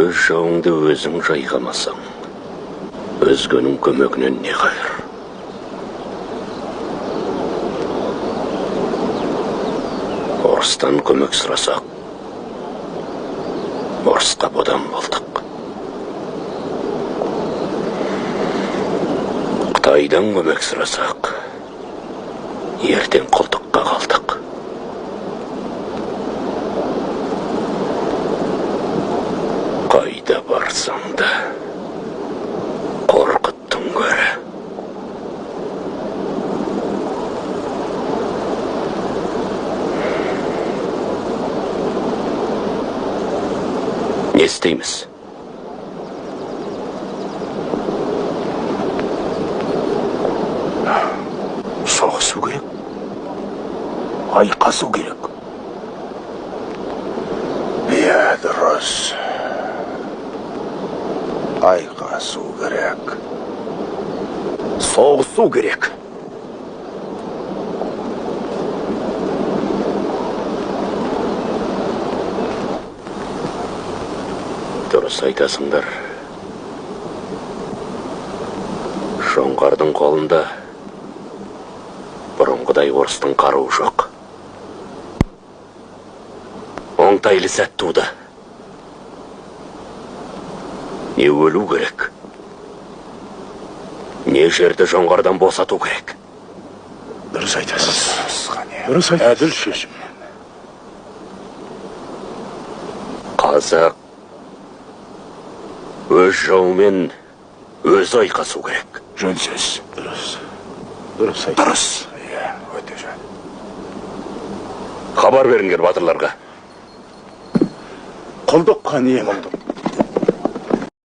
Өз жауыңды өзің жайғамасаң, өзгенің көмегінен не қайыр? Орыстан көмек сұрасақ, орысқа бодан болдық. Қытайдан көмек сұрасақ, ертең құлдыққа қалдық. Қайда барсаң да қорқыттың көрі. Не істейміз? Соғысу керек. Айқасу керек. Иә, дұрыс. Айқасу керек. Соғысу керек. Дұрыс айтасыңдар. Жоңғардың қолында бұрынғыдай орыстың қаруы жоқ. Оңтайлы сәт туды. Не өлу керек, не жерді жоңғардан босату керек. Дұрыс айтасыз. Дұрыс айтасыз. Әділ шешім. Қазақ өз жауымен өзі айқасу керек. Жөн сөз. Дұрыс. Дұрыс айтасыз. Дұрыс. Иә, өте жөн. Хабар беріңдер батырларға. Құлдыққа не?